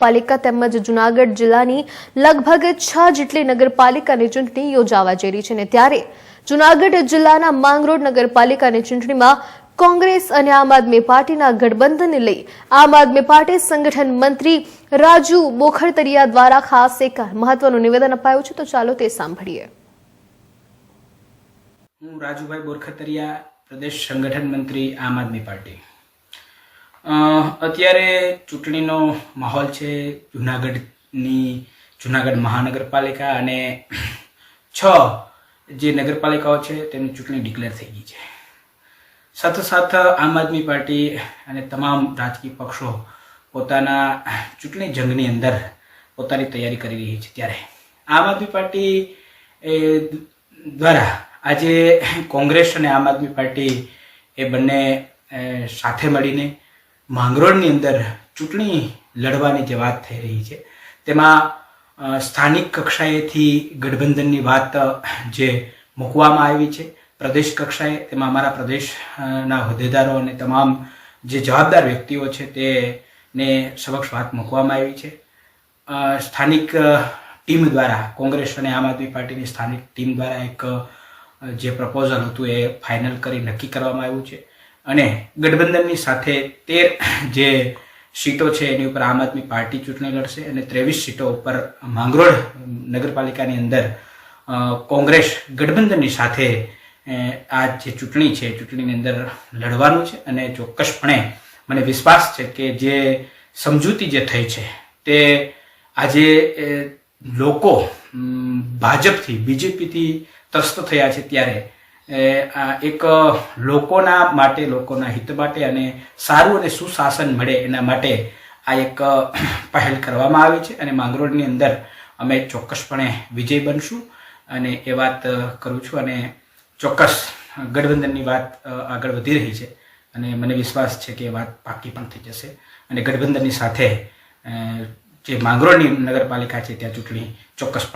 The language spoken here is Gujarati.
પાલિકા તેમજ જૂનાગઢ જિલ્લાની લગભગ 6 જેટલી નગરપાલિકાની ચૂંટણી યોજાવા જઈ રહી છે અને ત્યારે જૂનાગઢ જિલ્લાના માંગરોળ નગરપાલિકાની ચૂંટણીમાં કોંગ્રેસ અને આમ આદમી પાર્ટીના ગઠબંધનને લઈ આમ આદમી પાર્ટી સંગઠન મંત્રી રાજુ બોખરતરિયા દ્વારા ખાસ એક મહત્વનું નિવેદન અપાયું છે, તો ચાલો તે સાંભળીએ. હું રાજુભાઈ બોરખતરિયા, પ્રદેશ સંગઠન મંત્રી આમ આદમી પાર્ટી. અત્યારે ચૂંટણીનો માહોલ છે. જૂનાગઢ મહાનગરપાલિકા અને 6 જે નગરપાલિકાઓ છે તેમની ચૂંટણી ડિક્લેર થઈ ગઈ છે. સાથોસાથ આમ આદમી પાર્ટી અને તમામ રાજકીય પક્ષો પોતાના ચૂંટણી જંગની અંદર પોતાની તૈયારી કરી રહી છે. ત્યારે આમ આદમી પાર્ટી દ્વારા આજે કોંગ્રેસ અને આમ આદમી પાર્ટી એ બંને સાથે મળીને માંગરોળની અંદર ચૂંટણી લડવાની જે વાત થઈ રહી છે તેમાં સ્થાનિક કક્ષાએથી ગઠબંધનની વાત જે મૂકવામાં આવી છે. પ્રદેશ કક્ષાએ તેમાં અમારા પ્રદેશના હોદ્દેદારો અને તમામ જે જવાબદાર વ્યક્તિઓ છે તેને સમક્ષ વાત મૂકવામાં આવી છે. સ્થાનિક ટીમ દ્વારા, કોંગ્રેસ અને આમ આદમી પાર્ટીની સ્થાનિક ટીમ દ્વારા એક જે પ્રપોઝલ હતું એ ફાઇનલ કરી નક્કી કરવામાં આવ્યું છે અને ગઠબંધનની સાથે 13 જે સીટો છે એની ઉપર આમ આદમી પાર્ટી ચૂંટણી લડશે અને 23 સીટો ઉપર માંગરોળ નગરપાલિકાની અંદર કોંગ્રેસ ગઠબંધનની સાથે આ જે ચૂંટણી છે ચૂંટણીની અંદર લડવાનું છે. અને ચોક્કસપણે મને વિશ્વાસ છે કે જે સમજૂતી જે થઈ છે તે આજે લોકો ભાજપથી, બીજેપીથી ત્રસ્ત થયા છે ત્યારે એક લોકોના માટે, લોકોના હિત માટે અને સારું અને સુશાસન મળે એના માટે આ એક પહેલ કરવામાં આવી છે અને માંગરોળની અંદર અમે ચોક્કસપણે વિજય બનશું અને એ વાત કરું છું. અને ચોક્કસ ગઠબંધનની વાત આગળ વધી રહી છે અને મને વિશ્વાસ છે કે એ વાત પાકી પણ થઈ જશે અને ગઠબંધનની સાથે જે માંગરોળની નગરપાલિકા છે ત્યાં ચૂંટણી ચોક્કસ